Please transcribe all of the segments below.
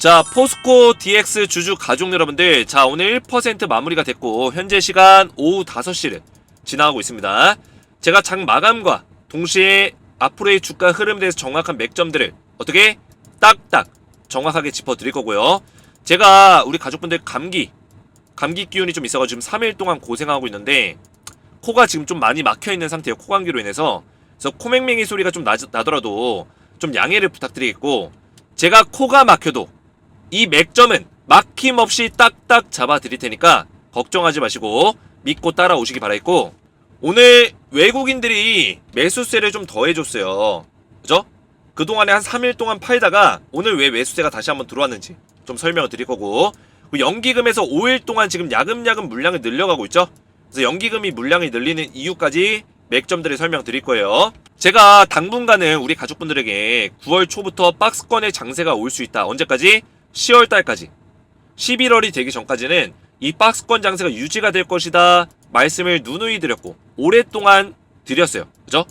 자, 포스코 DX 주주 가족 여러분들, 자 오늘 1% 마무리가 됐고 현재 시간 오후 5시를 지나가고 있습니다. 제가 장 마감과 동시에 앞으로의 주가 흐름에 대해서 정확한 맥점들을 어떻게 딱딱 정확하게 짚어드릴 거고요. 제가 우리 가족분들 감기 기운이 좀 있어가지고 지금 3일 동안 고생하고 있는데 코가 지금 좀 많이 막혀있는 상태예요. 코감기로 인해서. 그래서 코맹맹이 소리가 좀 나더라도 좀 양해를 부탁드리겠고, 제가 코가 막혀도 이 맥점은 막힘없이 딱딱 잡아드릴 테니까 걱정하지 마시고 믿고 따라오시기 바라겠고, 오늘 외국인들이 매수세를 좀 더해줬어요. 그죠? 그동안에 한 3일 동안 팔다가 오늘 왜 매수세가 다시 한번 들어왔는지 좀 설명을 드릴 거고, 연기금에서 5일 동안 지금 야금야금 물량을 늘려가고 있죠. 그래서 연기금이 물량을 늘리는 이유까지 맥점들을 설명드릴 거예요. 제가 당분간은 우리 가족분들에게 9월 초부터 박스권의 장세가 올 수 있다. 언제까지? 10월달까지. 11월이 되기 전까지는 이 박스권 장세가 유지가 될 것이다 말씀을 누누이 드렸고 오랫동안 드렸어요. 그죠?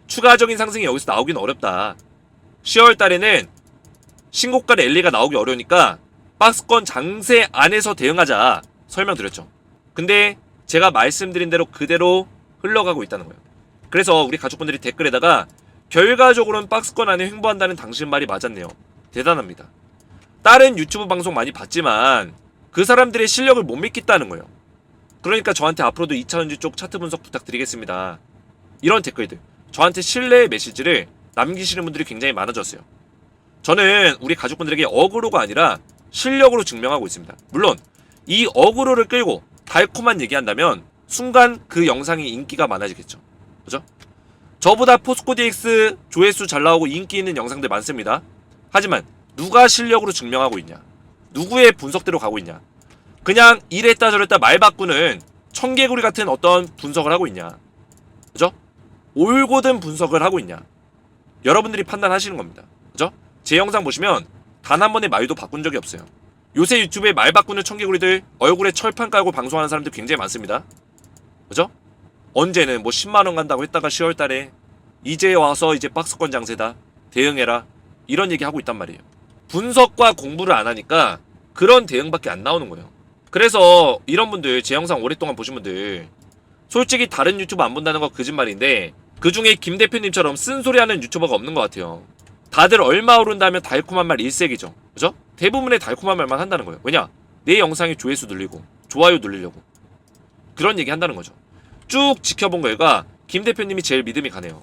추가적인 상승이 여기서 나오긴 어렵다. 10월달에는 신고가 랠리가 나오기 어려우니까 박스권 장세 안에서 대응하자 설명드렸죠. 근데 제가 말씀드린 대로 그대로 흘러가고 있다는 거예요. 그래서 우리 가족분들이 댓글에다가 결과적으로는 박스권 안에 횡보한다는 당신 말이 맞았네요. 대단합니다. 다른 유튜브 방송 많이 봤지만 그 사람들의 실력을 못 믿겠다는 거예요. 그러니까 저한테 앞으로도 2차전지 쪽 차트 분석 부탁드리겠습니다. 이런 댓글들, 저한테 신뢰의 메시지를 남기시는 분들이 굉장히 많아졌어요. 저는 우리 가족분들에게 어그로가 아니라 실력으로 증명하고 있습니다. 물론 이 어그로를 끌고 달콤한 얘기한다면 순간 그 영상이 인기가 많아지겠죠. 그죠? 저보다 포스코 DX 조회수 잘 나오고 인기 있는 영상들 많습니다. 하지만 누가 실력으로 증명하고 있냐? 누구의 분석대로 가고 있냐? 그냥 이랬다 저랬다 말 바꾸는 청개구리 같은 어떤 분석을 하고 있냐? 그죠? 올곧은 분석을 하고 있냐? 여러분들이 판단하시는 겁니다. 그죠? 제 영상 보시면 단 한 번의 말도 바꾼 적이 없어요. 요새 유튜브에 말 바꾸는 청개구리들 얼굴에 철판 깔고 방송하는 사람들 굉장히 많습니다. 그죠? 언제는 뭐 10만원 간다고 했다가 10월달에 이제 와서 이제 박스권 장세다 대응해라 이런 얘기 하고 있단 말이에요. 분석과 공부를 안 하니까 그런 대응밖에 안 나오는 거예요. 그래서 이런 분들, 제 영상 오랫동안 보신 분들, 솔직히 다른 유튜브 안 본다는 거 거짓말인데 그 중에 김 대표님처럼 쓴소리하는 유튜버가 없는 것 같아요. 다들 얼마 오른다 하면 달콤한 말 일색이죠. 그죠? 대부분의 달콤한 말만 한다는 거예요. 왜냐? 내 영상에 조회수 늘리고 좋아요 늘리려고 그런 얘기 한다는 거죠. 쭉 지켜본 결과 김 대표님이 제일 믿음이 가네요.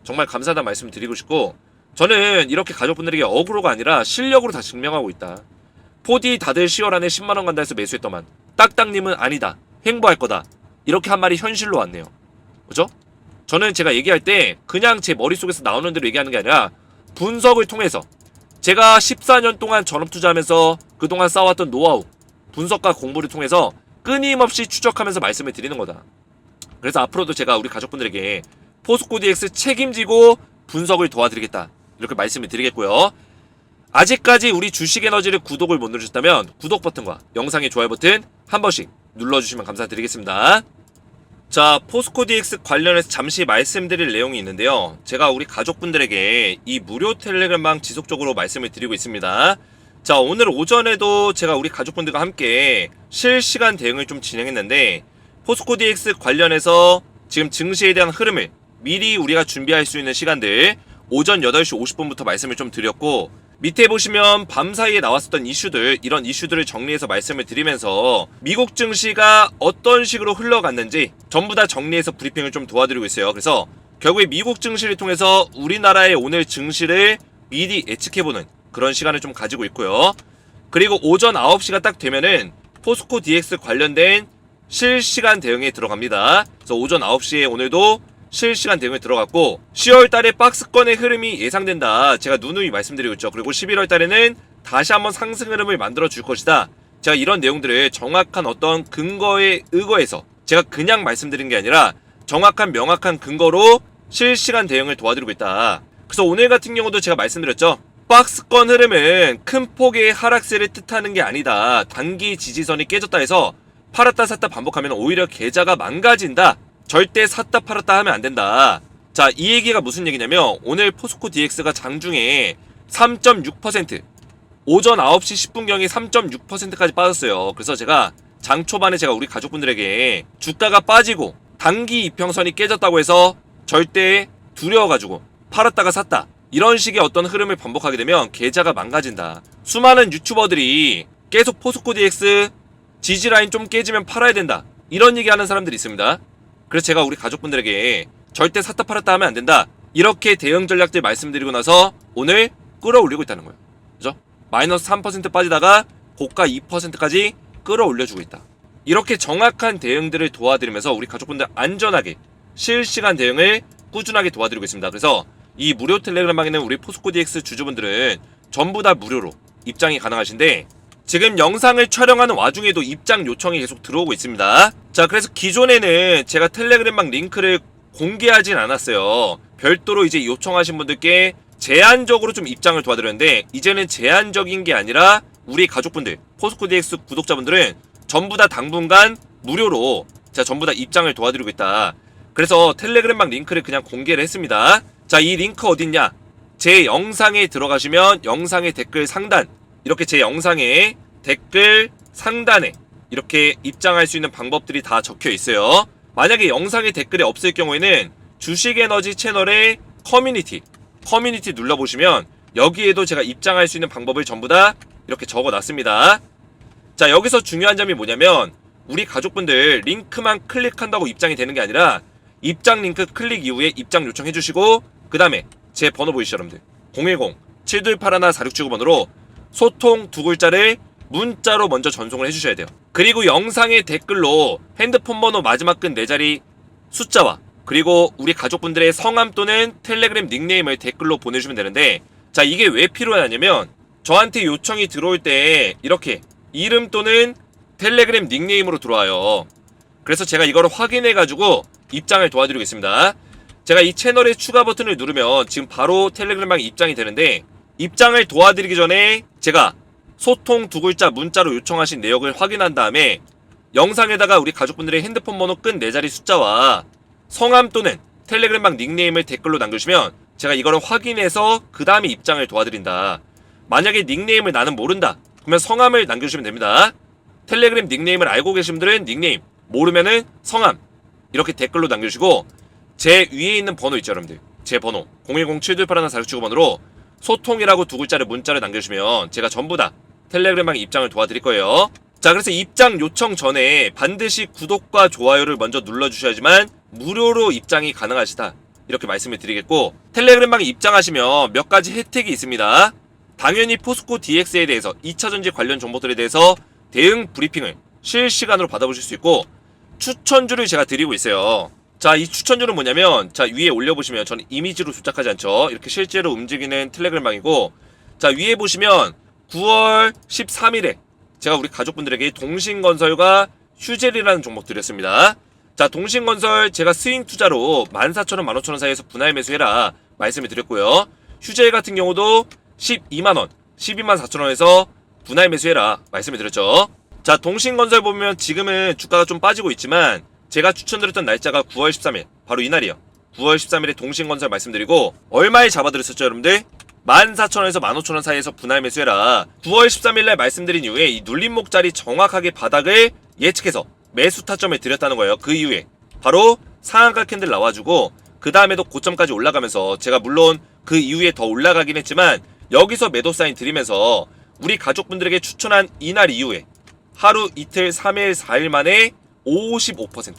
정말 감사하다는 말씀을 드리고 싶고, 저는 이렇게 가족분들에게 어그로가 아니라 실력으로 다 증명하고 있다. 4D 다들 10월 안에 10만원 간다 해서 매수했더만 딱딱님은 아니다, 횡보할 거다, 이렇게 한 말이 현실로 왔네요. 그죠? 저는 제가 얘기할 때 그냥 제 머릿속에서 나오는 대로 얘기하는 게 아니라 분석을 통해서, 제가 14년 동안 전업투자하면서 그동안 쌓아왔던 노하우, 분석과 공부를 통해서 끊임없이 추적하면서 말씀을 드리는 거다. 그래서 앞으로도 제가 우리 가족분들에게 포스코 DX 책임지고 분석을 도와드리겠다, 이렇게 말씀을 드리겠고요. 아직까지 우리 주식에너지를 구독을 못 누르셨다면 구독 버튼과 영상의 좋아요 버튼 한 번씩 눌러주시면 감사드리겠습니다. 자, 포스코 DX 관련해서 잠시 말씀드릴 내용이 있는데요. 제가 우리 가족분들에게 이 무료 텔레그램방 지속적으로 말씀을 드리고 있습니다. 자, 오늘 오전에도 제가 우리 가족분들과 함께 실시간 대응을 좀 진행했는데, 포스코 DX 관련해서 지금 증시에 대한 흐름을 미리 우리가 준비할 수 있는 시간들 오전 8시 50분부터 말씀을 좀 드렸고, 밑에 보시면 밤사이에 나왔었던 이슈들, 이런 이슈들을 정리해서 말씀을 드리면서 미국 증시가 어떤 식으로 흘러갔는지 전부 다 정리해서 브리핑을 좀 도와드리고 있어요. 그래서 결국에 미국 증시를 통해서 우리나라의 오늘 증시를 미리 예측해보는 그런 시간을 좀 가지고 있고요. 그리고 오전 9시가 딱 되면은 포스코 DX 관련된 실시간 대응에 들어갑니다. 그래서 오전 9시에 오늘도 실시간 대응에 들어갔고, 10월달에 박스권의 흐름이 예상된다, 제가 누누이 말씀드리고 있죠. 그리고 11월달에는 다시 한번 상승 흐름을 만들어 줄 것이다. 제가 이런 내용들을 정확한 어떤 근거에 의거해서 제가 그냥 말씀드린 게 아니라 정확한 명확한 근거로 실시간 대응을 도와드리고 있다. 그래서 오늘 같은 경우도 제가 말씀드렸죠. 박스권 흐름은 큰 폭의 하락세를 뜻하는 게 아니다. 단기 지지선이 깨졌다 해서 팔았다 샀다 반복하면 오히려 계좌가 망가진다. 절대 샀다 팔았다 하면 안 된다. 자, 이 얘기가 무슨 얘기냐면 오늘 포스코 DX가 장중에 3.6% 오전 9시 10분경에 3.6%까지 빠졌어요. 그래서 제가 장 초반에 제가 우리 가족분들에게 주가가 빠지고 단기 이평선이 깨졌다고 해서 절대 두려워가지고 팔았다가 샀다, 이런 식의 어떤 흐름을 반복하게 되면 계좌가 망가진다. 수많은 유튜버들이 계속 포스코 DX 지지라인 좀 깨지면 팔아야 된다, 이런 얘기하는 사람들이 있습니다. 그래서 제가 우리 가족분들에게 절대 샀다 팔았다 하면 안 된다, 이렇게 대응 전략들 말씀드리고 나서 오늘 끌어올리고 있다는 거예요. 그죠? 마이너스 3% 빠지다가 고가 2%까지 끌어올려주고 있다. 이렇게 정확한 대응들을 도와드리면서 우리 가족분들 안전하게 실시간 대응을 꾸준하게 도와드리고 있습니다. 그래서 이 무료 텔레그램방에 있는 우리 포스코 DX 주주분들은 전부 다 무료로 입장이 가능하신데, 지금 영상을 촬영하는 와중에도 입장 요청이 계속 들어오고 있습니다. 자, 그래서 기존에는 제가 텔레그램방 링크를 공개하진 않았어요. 별도로 이제 요청하신 분들께 제한적으로 좀 입장을 도와드렸는데, 이제는 제한적인 게 아니라 우리 가족분들, 포스코 DX 구독자분들은 전부 다 당분간 무료로 제가 전부 다 입장을 도와드리고 있다. 그래서 텔레그램방 링크를 그냥 공개를 했습니다. 자, 이 링크 어딨냐? 제 영상에 들어가시면 영상의 댓글 상단, 이렇게 제 영상의 댓글 상단에 이렇게 입장할 수 있는 방법들이 다 적혀 있어요. 만약에 영상의 댓글이 없을 경우에는 주식에너지 채널의 커뮤니티 눌러보시면 여기에도 제가 입장할 수 있는 방법을 전부 다 이렇게 적어놨습니다. 자, 여기서 중요한 점이 뭐냐면 우리 가족분들 링크만 클릭한다고 입장이 되는 게 아니라 입장 링크 클릭 이후에 입장 요청해 주시고, 그 다음에 제 번호 보이시죠 여러분들, 010-7281-4679번으로 소통 두 글자를 문자로 먼저 전송을 해주셔야 돼요. 그리고 영상의 댓글로 핸드폰 번호 마지막 끈 4자리 숫자와 그리고 우리 가족분들의 성함 또는 텔레그램 닉네임을 댓글로 보내주시면 되는데, 자, 이게 왜 필요하냐면 저한테 요청이 들어올 때 이렇게 이름 또는 텔레그램 닉네임으로 들어와요. 그래서 제가 이거를 확인해가지고 입장을 도와드리겠습니다. 제가 이 채널의 추가 버튼을 누르면 지금 바로 텔레그램방에 입장이 되는데, 입장을 도와드리기 전에 제가 소통 두 글자 문자로 요청하신 내역을 확인한 다음에 영상에다가 우리 가족분들의 핸드폰 번호 끈 4자리 숫자와 성함 또는 텔레그램방 닉네임을 댓글로 남겨주시면 제가 이거를 확인해서 그 다음에 입장을 도와드린다. 만약에 닉네임을 나는 모른다, 그러면 성함을 남겨주시면 됩니다. 텔레그램 닉네임을 알고 계신 분들은 닉네임, 모르면은 성함 이렇게 댓글로 남겨주시고, 제 위에 있는 번호 있죠 여러분들, 제 번호 010-7281-4679번으로 소통이라고 두 글자를 문자를 남겨주시면 제가 전부 다 텔레그램방 입장을 도와드릴 거예요. 자, 그래서 입장 요청 전에 반드시 구독과 좋아요를 먼저 눌러주셔야지만 무료로 입장이 가능하시다, 이렇게 말씀을 드리겠고, 텔레그램방에 입장하시면 몇 가지 혜택이 있습니다. 당연히 포스코 DX에 대해서 2차전지 관련 정보들에 대해서 대응 브리핑을 실시간으로 받아보실 수 있고, 추천주를 제가 드리고 있어요. 자, 이 추천주는 뭐냐면, 자, 위에 올려보시면 저는 이미지로 조작하지 않죠. 이렇게 실제로 움직이는 텔레그램방이고, 자, 위에 보시면 9월 13일에 제가 우리 가족분들에게 동신건설과 휴젤이라는 종목 드렸습니다. 자, 동신건설 제가 스윙 투자로 14,000원, 15,000원 사이에서 분할 매수해라 말씀을 드렸고요. 휴젤 같은 경우도 12만원, 124,000원에서 분할 매수해라 말씀을 드렸죠. 자, 동신건설 보면 지금은 주가가 좀 빠지고 있지만 제가 추천드렸던 날짜가 9월 13일, 바로 이날이에요. 9월 13일에 동신건설 말씀드리고 얼마에 잡아드렸었죠 여러분들? 14,000원에서 15,000원 사이에서 분할 매수해라. 9월 13일날 말씀드린 이후에 이 눌림목자리 정확하게 바닥을 예측해서 매수 타점을 드렸다는 거예요. 그 이후에 바로 상한가 캔들 나와주고 그 다음에도 고점까지 올라가면서 제가 물론 그 이후에 더 올라가긴 했지만 여기서 매도 사인 드리면서 우리 가족분들에게 추천한 이날 이후에 하루, 이틀, 3일, 4일 만에 55%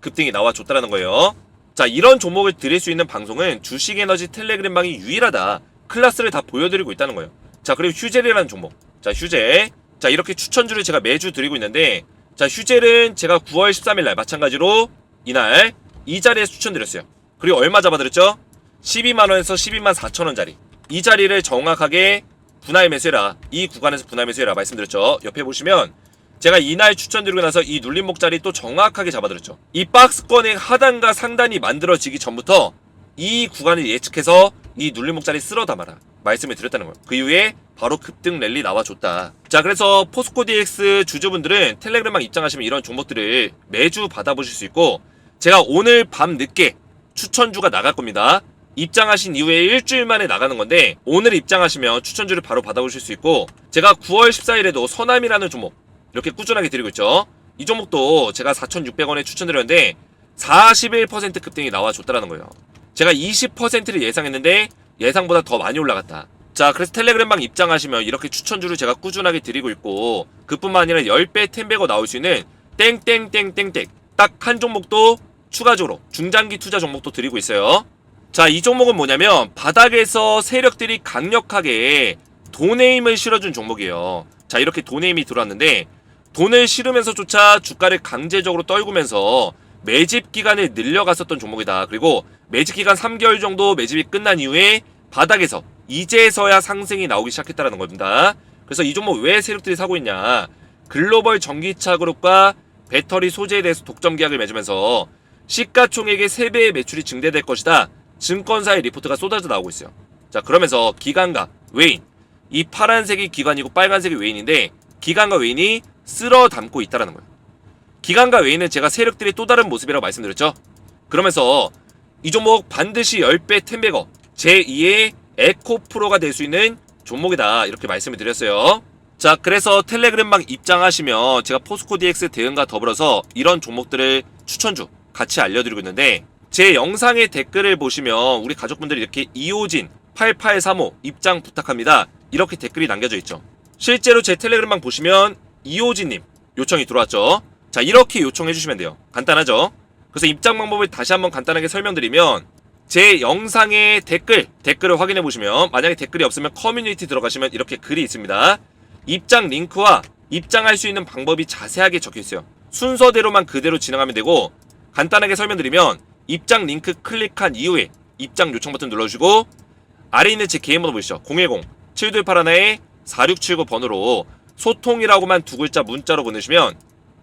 급등이 나와줬다는 거예요. 자, 이런 종목을 드릴 수 있는 방송은 주식에너지 텔레그램방이 유일하다. 클래스를 다 보여드리고 있다는 거예요. 자, 그리고 휴젤이라는 종목. 자, 휴젤. 자, 이렇게 추천주를 제가 매주 드리고 있는데, 자, 휴젤은 제가 9월 13일날 마찬가지로 이날 이 자리에서 추천드렸어요. 그리고 얼마 잡아드렸죠? 12만원에서 124,000원짜리 이 자리를 정확하게 분할 매수해라, 이 구간에서 분할 매수해라 말씀드렸죠. 옆에 보시면 제가 이날 추천드리고 나서 이 눌림목 자리 또 정확하게 잡아드렸죠. 이 박스권의 하단과 상단이 만들어지기 전부터 이 구간을 예측해서 이 눌림목 자리 쓸어 담아라 말씀을 드렸다는 거예요. 그 이후에 바로 급등 랠리 나와줬다. 자, 그래서 포스코 DX 주주분들은 텔레그램방 입장하시면 이런 종목들을 매주 받아보실 수 있고, 제가 오늘 밤 늦게 추천주가 나갈 겁니다. 입장하신 이후에 일주일 만에 나가는 건데 오늘 입장하시면 추천주를 바로 받아보실 수 있고 제가 9월 14일에도 서남이라는 종목 이렇게 꾸준하게 드리고 있죠. 이 종목도 제가 4,600원에 추천드렸는데 41% 급등이 나와줬다라는 거예요. 제가 20%를 예상했는데 예상보다 더 많이 올라갔다. 자, 그래서 텔레그램방 입장하시면 이렇게 추천주를 제가 꾸준하게 드리고 있고 그뿐만 아니라 10배 10배가 나올 수 있는 땡땡땡땡땡 딱 한 종목도 추가적으로 중장기 투자 종목도 드리고 있어요. 자, 이 종목은 뭐냐면 바닥에서 세력들이 강력하게 돈의 힘을 실어준 종목이에요. 자, 이렇게 돈의 힘이 들어왔는데 돈을 실으면서조차 주가를 강제적으로 떨구면서 매집 기간을 늘려갔었던 종목이다. 그리고 매집 기간 3개월 정도 매집이 끝난 이후에 바닥에서 이제서야 상승이 나오기 시작했다는 겁니다. 그래서 이 종목 왜 세력들이 사고 있냐? 글로벌 전기차 그룹과 배터리 소재에 대해서 독점 계약을 맺으면서 시가총액의 3배의 매출이 증대될 것이다. 증권사의 리포트가 쏟아져 나오고 있어요. 자, 그러면서 기관과 외인, 이 파란색이 기관이고 빨간색이 외인인데 기관과 외인이 쓸어 담고 있다는 거예요. 기관과 외인은 제가 세력들의 또 다른 모습이라고 말씀드렸죠. 그러면서 이 종목 반드시 10배 10배거 제2의 에코프로가 될 수 있는 종목이다 이렇게 말씀을 드렸어요. 자, 그래서 텔레그램방 입장하시면 제가 포스코DX 대응과 더불어서 이런 종목들을 추천주 같이 알려드리고 있는데 제 영상의 댓글을 보시면 우리 가족분들이 이렇게 이호진 8835 입장 부탁합니다 이렇게 댓글이 남겨져 있죠. 실제로 제 텔레그램방 보시면 이호진님 요청이 들어왔죠. 자, 이렇게 요청해 주시면 돼요. 간단하죠. 그래서 입장 방법을 다시 한번 간단하게 설명드리면 제 영상의 댓글을 확인해 보시면 만약에 댓글이 없으면 커뮤니티 들어가시면 이렇게 글이 있습니다. 입장 링크와 입장할 수 있는 방법이 자세하게 적혀 있어요. 순서대로만 그대로 진행하면 되고 간단하게 설명드리면 입장 링크 클릭한 이후에 입장 요청 버튼 눌러주시고 아래에 있는 제 개인 번호 보이시죠? 010-7281-4679 번호로 소통이라고만 두 글자 문자로 보내시면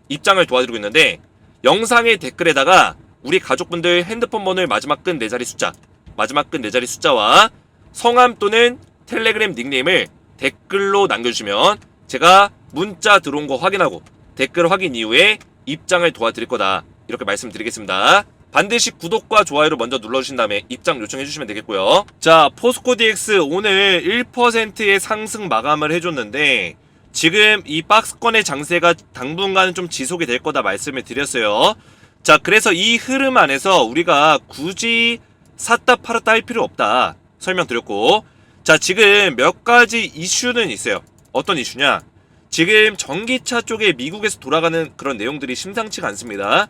입장을 도와드리고 있는데 영상의 댓글에다가 우리 가족분들 핸드폰 번호의 마지막 끝 4자리 숫자 마지막 끝 4자리 숫자와 성함 또는 텔레그램 닉네임을 댓글로 남겨주시면 제가 문자 들어온 거 확인하고 댓글 확인 이후에 입장을 도와드릴 거다 이렇게 말씀드리겠습니다. 반드시 구독과 좋아요를 먼저 눌러주신 다음에 입장 요청해주시면 되겠고요. 자, 포스코DX 오늘 1%의 상승 마감을 해줬는데 지금 이 박스권의 장세가 당분간은 좀 지속이 될 거다 말씀을 드렸어요. 자, 그래서 이 흐름 안에서 우리가 굳이 샀다 팔았다 할 필요 없다 설명드렸고 자, 지금 몇 가지 이슈는 있어요. 어떤 이슈냐? 지금 전기차 쪽에 미국에서 돌아가는 그런 내용들이 심상치가 않습니다.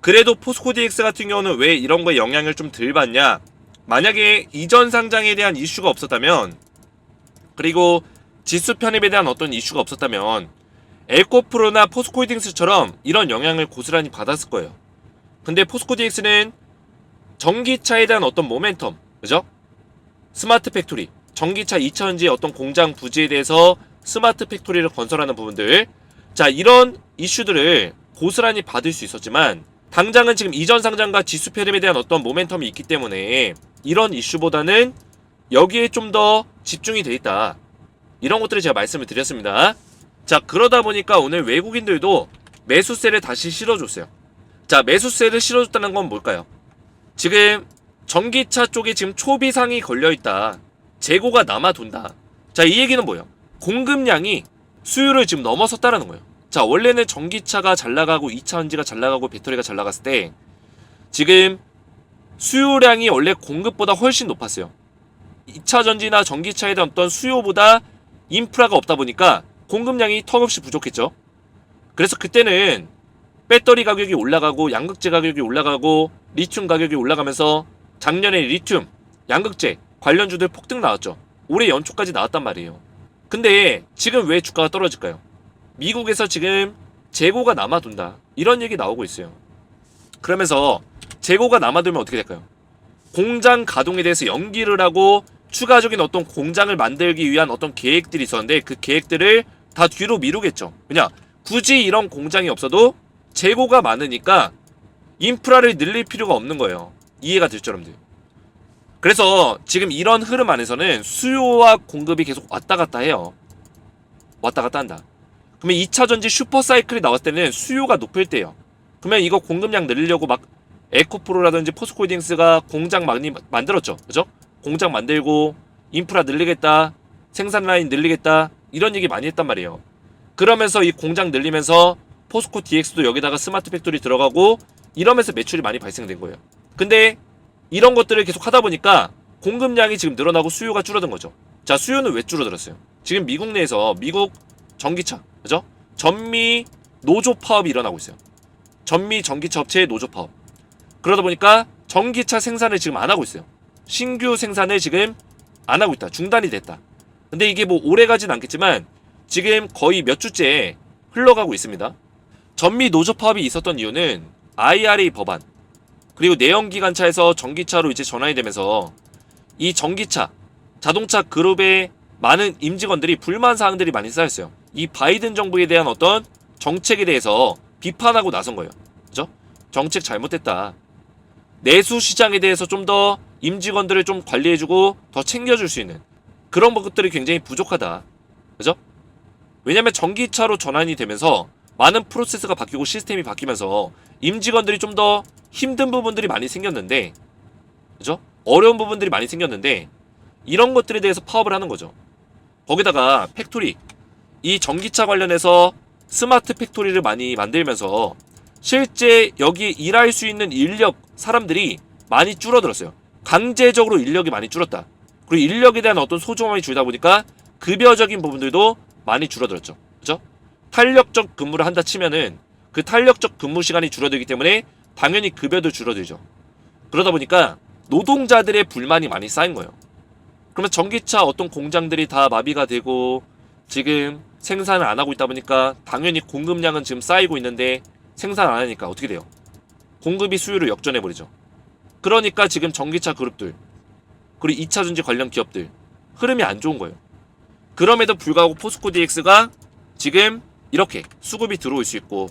그래도 포스코DX 같은 경우는 왜 이런 거에 영향을 좀 덜 받냐? 만약에 이전 상장에 대한 이슈가 없었다면 그리고 지수 편입에 대한 어떤 이슈가 없었다면 에코프로나 포스코홀딩스처럼 이런 영향을 고스란히 받았을 거예요. 근데 포스코DX는 전기차에 대한 어떤 모멘텀, 그죠? 스마트 팩토리, 전기차 2차전지의 어떤 공장 부지에 대해서 스마트 팩토리를 건설하는 부분들, 자, 이런 이슈들을 고스란히 받을 수 있었지만 당장은 지금 이전 상장과 지수 편입에 대한 어떤 모멘텀이 있기 때문에 이런 이슈보다는 여기에 좀 더 집중이 돼 있다. 이런 것들을 제가 말씀을 드렸습니다. 자, 그러다 보니까 오늘 외국인들도 매수세를 다시 실어줬어요. 자, 매수세를 실어줬다는 건 뭘까요? 지금 전기차 쪽에 지금 초비상이 걸려있다. 재고가 남아돈다. 자, 이 얘기는 뭐예요? 공급량이 수요를 지금 넘어섰다라는 거예요. 자, 원래는 전기차가 잘 나가고 2차전지가 잘 나가고 배터리가 잘 나갔을 때 지금 수요량이 원래 공급보다 훨씬 높았어요. 2차전지나 전기차에 대한 어떤 수요보다 인프라가 없다 보니까 공급량이 턱없이 부족했죠. 그래서 그때는 배터리 가격이 올라가고 양극재 가격이 올라가고 리튬 가격이 올라가면서 작년에 리튬, 양극재 관련주들 폭등 나왔죠. 올해 연초까지 나왔단 말이에요. 근데 지금 왜 주가가 떨어질까요? 미국에서 지금 재고가 남아둔다. 이런 얘기 나오고 있어요. 그러면서 재고가 남아두면 어떻게 될까요? 공장 가동에 대해서 연기를 하고 추가적인 어떤 공장을 만들기 위한 어떤 계획들이 있었는데 그 계획들을 다 뒤로 미루겠죠. 왜냐? 굳이 이런 공장이 없어도 재고가 많으니까 인프라를 늘릴 필요가 없는 거예요. 이해가 됐죠, 여러분들? 그래서 지금 이런 흐름 안에서는 수요와 공급이 계속 왔다 갔다 해요. 왔다 갔다 한다. 그러면 2차전지 슈퍼사이클이 나왔을 때는 수요가 높을 때예요. 그러면 이거 공급량 늘리려고 막 에코프로라든지 포스코홀딩스가 공장 많이 만들었죠. 그죠? 공장 만들고 인프라 늘리겠다, 생산 라인 늘리겠다, 이런 얘기 많이 했단 말이에요. 그러면서 이 공장 늘리면서 포스코 DX도 여기다가 스마트 팩토리 들어가고 이러면서 매출이 많이 발생된 거예요. 근데 이런 것들을 계속 하다 보니까 공급량이 지금 늘어나고 수요가 줄어든 거죠. 자, 수요는 왜 줄어들었어요? 지금 미국 내에서 미국 전기차, 그죠? 전미 노조 파업이 일어나고 있어요. 전미 전기차 업체의 노조 파업. 그러다 보니까 전기차 생산을 지금 안 하고 있어요. 신규 생산을 지금 안 하고 있다. 중단이 됐다. 근데 이게 뭐 오래 가진 않겠지만 지금 거의 몇 주째 흘러가고 있습니다. 전미 노조 파업이 있었던 이유는 IRA 법안, 그리고 내연기관차에서 전기차로 이제 전환이 되면서 이 전기차, 자동차 그룹의 많은 임직원들이 불만 사항들이 많이 쌓였어요. 이 바이든 정부에 대한 어떤 정책에 대해서 비판하고 나선 거예요. 그죠? 정책 잘못됐다. 내수 시장에 대해서 좀 더 임직원들을 좀 관리해주고 더 챙겨줄 수 있는 그런 것들이 굉장히 부족하다. 그죠? 왜냐면 전기차로 전환이 되면서 많은 프로세스가 바뀌고 시스템이 바뀌면서 임직원들이 좀 더 힘든 부분들이 많이 생겼는데, 그죠? 어려운 부분들이 많이 생겼는데 이런 것들에 대해서 파업을 하는 거죠. 거기다가 팩토리, 이 전기차 관련해서 스마트 팩토리를 많이 만들면서 실제 여기 일할 수 있는 인력, 사람들이 많이 줄어들었어요. 강제적으로 인력이 많이 줄었다. 그리고 인력에 대한 어떤 소중함이 줄다 보니까 급여적인 부분들도 많이 줄어들었죠. 그죠? 탄력적 근무를 한다 치면은 그 탄력적 근무 시간이 줄어들기 때문에 당연히 급여도 줄어들죠. 그러다 보니까 노동자들의 불만이 많이 쌓인 거예요. 그러면 전기차 어떤 공장들이 다 마비가 되고 지금 생산을 안 하고 있다 보니까 당연히 공급량은 지금 쌓이고 있는데 생산 안 하니까 어떻게 돼요? 공급이 수요를 역전해버리죠. 그러니까 지금 전기차 그룹들, 그리고 2차전지 관련 기업들 흐름이 안 좋은 거예요. 그럼에도 불구하고 포스코 DX가 지금 이렇게 수급이 들어올 수 있고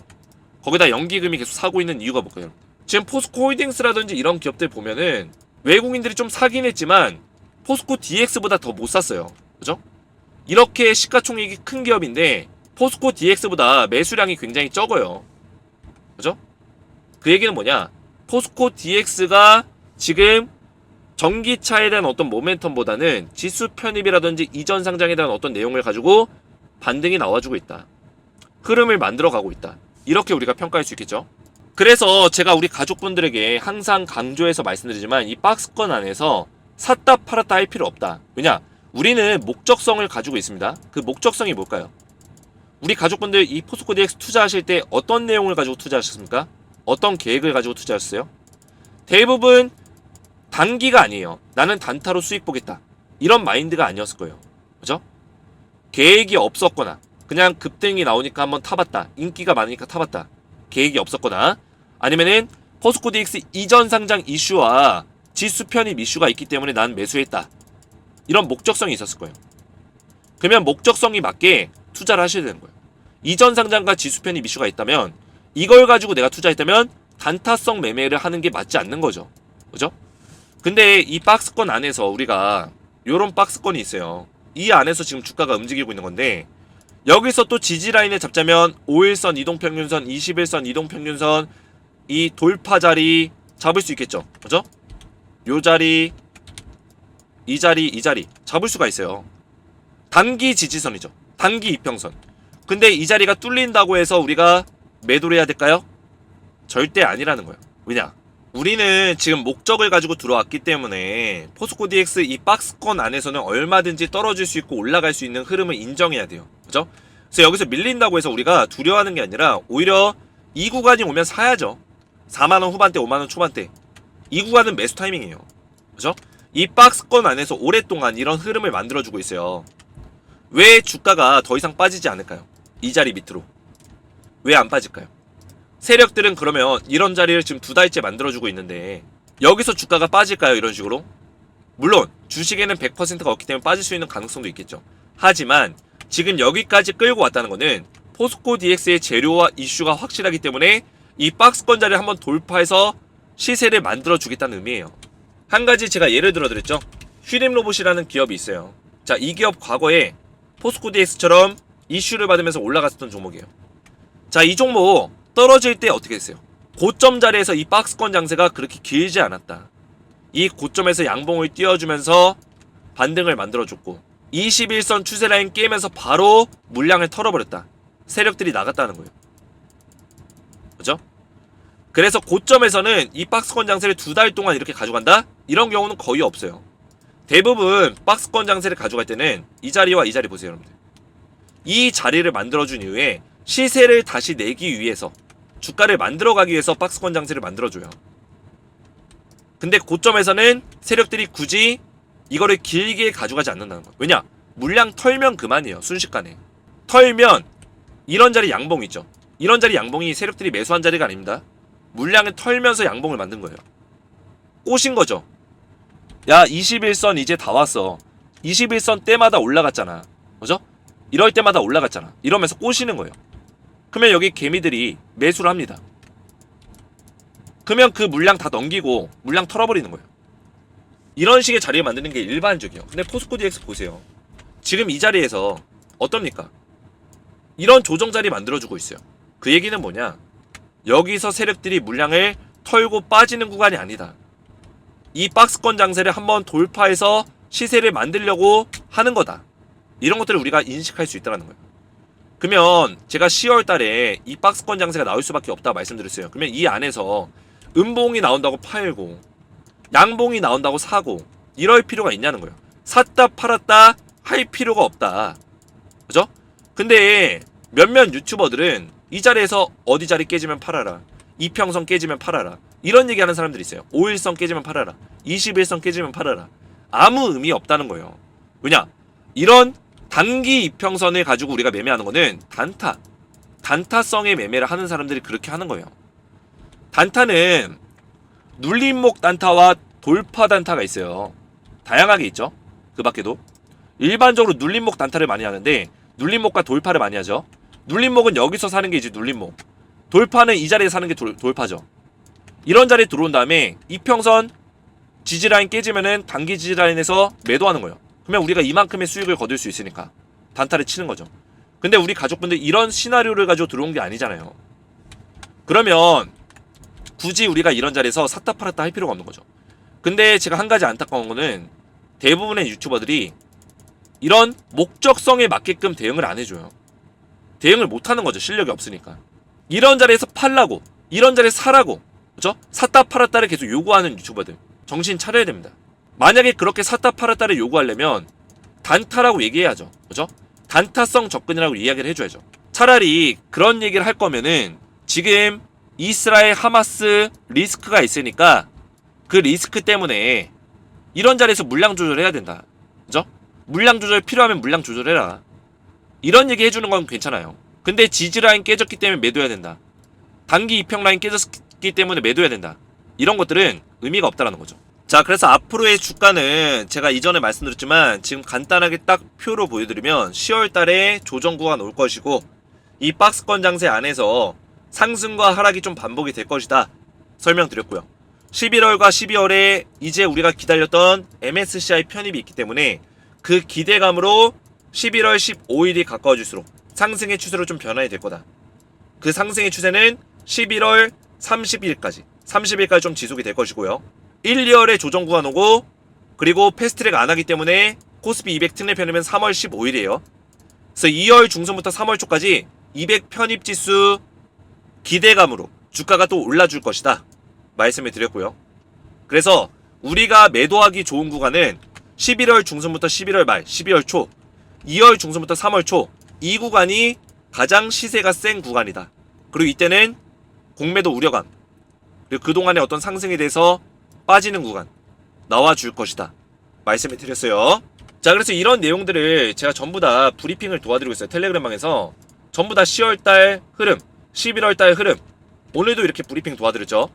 거기다 연기금이 계속 사고 있는 이유가 뭘까요? 지금 포스코 홀딩스라든지 이런 기업들 보면은 외국인들이 좀 사긴 했지만 포스코 DX보다 더 못 샀어요. 그죠? 이렇게 시가총액이 큰 기업인데 포스코 DX보다 매수량이 굉장히 적어요. 그죠? 그 얘기는 뭐냐? 포스코 DX가 지금 전기차에 대한 어떤 모멘텀보다는 지수 편입이라든지 이전 상장에 대한 어떤 내용을 가지고 반등이 나와주고 있다. 흐름을 만들어가고 있다. 이렇게 우리가 평가할 수 있겠죠. 그래서 제가 우리 가족분들에게 항상 강조해서 말씀드리지만 이 박스권 안에서 샀다 팔았다 할 필요 없다. 왜냐? 우리는 목적성을 가지고 있습니다. 그 목적성이 뭘까요? 우리 가족분들 이 포스코 DX 투자하실 때 어떤 내용을 가지고 투자하셨습니까? 어떤 계획을 가지고 투자하셨어요? 대부분 단기가 아니에요. 나는 단타로 수익 보겠다. 이런 마인드가 아니었을 거예요. 그죠? 계획이 없었거나 그냥 급등이 나오니까 한번 타봤다. 인기가 많으니까 타봤다. 계획이 없었거나 아니면은 포스코 DX 이전 상장 이슈와 지수 편입 이슈가 있기 때문에 난 매수했다. 이런 목적성이 있었을 거예요. 그러면 목적성이 맞게 투자를 하셔야 되는 거예요. 이전 상장과 지수 편입 이슈가 있다면 이걸 가지고 내가 투자했다면 단타성 매매를 하는 게 맞지 않는 거죠. 그죠? 근데 이 박스권 안에서 우리가 요런 박스권이 있어요. 이 안에서 지금 주가가 움직이고 있는 건데 여기서 또 지지라인을 잡자면 5일선 이동평균선, 21선 이동평균선 이 돌파 자리 잡을 수 있겠죠. 그죠? 요 자리, 이 자리, 이 자리 잡을 수가 있어요. 단기 지지선이죠. 단기 이평선. 근데 이 자리가 뚫린다고 해서 우리가 매도를 해야 될까요? 절대 아니라는 거예요. 왜냐? 우리는 지금 목적을 가지고 들어왔기 때문에 포스코 DX 이 박스권 안에서는 얼마든지 떨어질 수 있고 올라갈 수 있는 흐름을 인정해야 돼요. 그죠? 그래서 여기서 밀린다고 해서 우리가 두려워하는 게 아니라 오히려 이 구간이 오면 사야죠. 4만원 후반대, 5만원 초반대. 이 구간은 매수 타이밍이에요. 그죠? 이 박스권 안에서 오랫동안 이런 흐름을 만들어주고 있어요. 왜 주가가 더 이상 빠지지 않을까요? 이 자리 밑으로. 왜 안 빠질까요? 세력들은 그러면 이런 자리를 지금 2달째 만들어주고 있는데 여기서 주가가 빠질까요? 이런 식으로? 물론 주식에는 100%가 없기 때문에 빠질 수 있는 가능성도 있겠죠. 하지만 지금 여기까지 끌고 왔다는 거는 포스코 DX의 재료와 이슈가 확실하기 때문에 이 박스권 자리를 한번 돌파해서 시세를 만들어주겠다는 의미예요. 한 가지 제가 예를 들어드렸죠. 휘림로봇이라는 기업이 있어요. 자, 이 기업 과거에 포스코 DX처럼 이슈를 받으면서 올라갔었던 종목이에요. 자, 이 종목 떨어질 때 어떻게 했어요? 고점 자리에서 이 박스권 장세가 그렇게 길지 않았다. 이 고점에서 양봉을 띄워주면서 반등을 만들어줬고 21선 추세라인 깨면서 바로 물량을 털어버렸다. 세력들이 나갔다는 거예요. 그죠? 그래서 고점에서는 이 박스권 장세를 2달 동안 이렇게 가져간다? 이런 경우는 거의 없어요. 대부분 박스권 장세를 가져갈 때는 이 자리와 이 자리 보세요, 여러분들. 이 자리를 만들어준 이후에 시세를 다시 내기 위해서, 주가를 만들어가기 위해서 박스권 장세를 만들어줘요. 근데 고점에서는 세력들이 굳이 이거를 길게 가져가지 않는다는 거예요. 왜냐? 물량 털면 그만이에요. 순식간에 털면 이런 자리 양봉 있죠. 이런 자리 양봉이 세력들이 매수한 자리가 아닙니다. 물량을 털면서 양봉을 만든 거예요. 꼬신 거죠. 야, 21선 이제 다 왔어. 21선 때마다 올라갔잖아. 그죠? 이럴 때마다 올라갔잖아. 이러면서 꼬시는 거예요. 그러면 여기 개미들이 매수를 합니다. 그러면 그 물량 다 넘기고 물량 털어버리는 거예요. 이런 식의 자리를 만드는 게 일반적이에요. 근데 포스코 DX 보세요. 지금 이 자리에서 어떻습니까? 이런 조정 자리 만들어주고 있어요. 그 얘기는 뭐냐? 여기서 세력들이 물량을 털고 빠지는 구간이 아니다. 이 박스권 장세를 한번 돌파해서 시세를 만들려고 하는 거다. 이런 것들을 우리가 인식할 수 있다는 거예요. 그러면 제가 10월 달에 이 박스권 장세가 나올 수밖에 없다 말씀드렸어요. 그러면 이 안에서 음봉이 나온다고 팔고 양봉이 나온다고 사고 이럴 필요가 있냐는 거예요. 샀다 팔았다 할 필요가 없다. 그죠? 근데 몇몇 유튜버들은 이 자리에서 어디 자리 깨지면 팔아라, 이평선 깨지면 팔아라, 이런 얘기하는 사람들이 있어요. 5일선 깨지면 팔아라, 21선 깨지면 팔아라. 아무 의미 없다는 거예요. 왜냐? 이런 단기 이평선을 가지고 우리가 매매하는 거는 단타성의 매매를 하는 사람들이 그렇게 하는 거예요. 단타는 눌림목 단타와 돌파 단타가 있어요. 다양하게 있죠. 그 밖에도 일반적으로 눌림목 단타를 많이 하는데 눌림목과 돌파를 많이 하죠. 눌림목은 여기서 사는 게 이제 눌림목, 돌파는 이 자리에 사는 게 돌파죠. 이런 자리에 들어온 다음에 이평선 지지라인 깨지면은 단기 지지라인에서 매도하는 거예요. 그러면 우리가 이만큼의 수익을 거둘 수 있으니까 단타를 치는 거죠. 근데 우리 가족분들 이런 시나리오를 가지고 들어온 게 아니잖아요. 그러면 굳이 우리가 이런 자리에서 샀다 팔았다 할 필요가 없는 거죠. 근데 제가 한 가지 안타까운 거는 대부분의 유튜버들이 이런 목적성에 맞게끔 대응을 안 해줘요. 대응을 못 하는 거죠. 실력이 없으니까. 이런 자리에서 팔라고, 이런 자리에서 사라고, 그죠? 샀다 팔았다를 계속 요구하는 유튜버들 정신 차려야 됩니다. 만약에 그렇게 샀다 팔았다를 요구하려면 단타라고 얘기해야죠. 그죠? 단타성 접근이라고 이야기를 해줘야죠. 차라리 그런 얘기를 할 거면은 지금 이스라엘 하마스 리스크가 있으니까 그 리스크 때문에 이런 자리에서 물량 조절해야 된다. 그죠? 물량 조절 필요하면 물량 조절해라. 이런 얘기 해주는 건 괜찮아요. 근데 지지라인 깨졌기 때문에 매도해야 된다. 단기 이평 라인 깨졌기 때문에 매도해야 된다. 이런 것들은 의미가 없다라는 거죠. 자, 그래서 앞으로의 주가는 제가 이전에 말씀드렸지만 지금 간단하게 딱 표로 보여드리면 10월 달에 조정 구간 올 것이고 이 박스권 장세 안에서 상승과 하락이 좀 반복이 될 것이다 설명드렸고요. 11월과 12월에 이제 우리가 기다렸던 MSCI 편입이 있기 때문에 그 기대감으로 11월 15일이 가까워질수록 상승의 추세로 좀 변화가 될 거다. 그 상승의 추세는 11월 30일까지 좀 지속이 될 것이고요. 1, 2월에 조정 구간 오고 그리고 패스트트랙 안 하기 때문에 코스피 200 특례 편입은 3월 15일이에요. 그래서 2월 중순부터 3월 초까지 200 편입 지수 기대감으로 주가가 또 올라줄 것이다 말씀을 드렸고요. 그래서 우리가 매도하기 좋은 구간은 11월 중순부터 11월 말, 12월 초, 2월 중순부터 3월 초, 이 구간이 가장 시세가 센 구간이다. 그리고 이때는 공매도 우려감, 그리고 그동안의 어떤 상승에 대해서 빠지는 구간 나와줄 것이다 말씀을 드렸어요. 자, 그래서 이런 내용들을 제가 전부 다 브리핑을 도와드리고 있어요. 텔레그램방에서 전부 다 10월달 흐름, 11월달 흐름, 오늘도 이렇게 브리핑 도와드렸죠.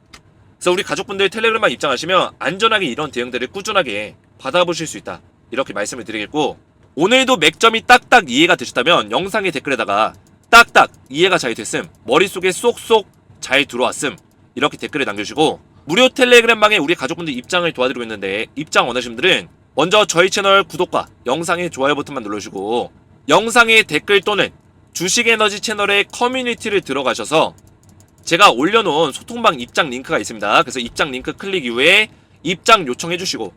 그래서 우리 가족분들 텔레그램방 입장하시면 안전하게 이런 대응들을 꾸준하게 받아보실 수 있다 이렇게 말씀을 드리겠고, 오늘도 맥점이 딱딱 이해가 되셨다면 영상의 댓글에다가 딱딱 이해가 잘 됐음, 머릿속에 쏙쏙 잘 들어왔음 이렇게 댓글을 남겨주시고, 무료 텔레그램방에 우리 가족분들 입장을 도와드리고 있는데 입장 원하시는 분들은 먼저 저희 채널 구독과 영상의 좋아요 버튼만 눌러주시고 영상의 댓글 또는 주식에너지 채널의 커뮤니티를 들어가셔서 제가 올려놓은 소통방 입장 링크가 있습니다. 그래서 입장 링크 클릭 이후에 입장 요청해주시고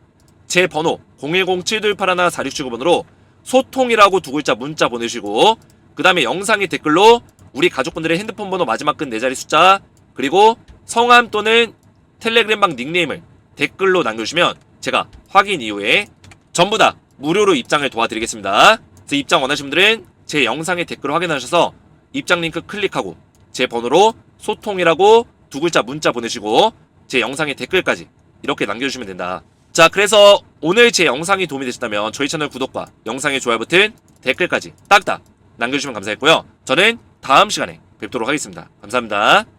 제 번호 010-7281-4679번으로 소통이라고 두 글자 문자 보내시고 그 다음에 영상의 댓글로 우리 가족분들의 핸드폰 번호 마지막 근 4자리 숫자 그리고 성함 또는 텔레그램방 닉네임을 댓글로 남겨주시면 제가 확인 이후에 전부 다 무료로 입장을 도와드리겠습니다. 그래서 입장 원하시는 분들은 제 영상의 댓글을 확인하셔서 입장 링크 클릭하고 제 번호로 소통이라고 두 글자 문자 보내시고 제 영상의 댓글까지 이렇게 남겨주시면 된다. 자, 그래서 오늘 제 영상이 도움이 되셨다면 저희 채널 구독과 영상의 좋아요 버튼, 댓글까지 딱딱 남겨주시면 감사했고요. 저는 다음 시간에 뵙도록 하겠습니다. 감사합니다.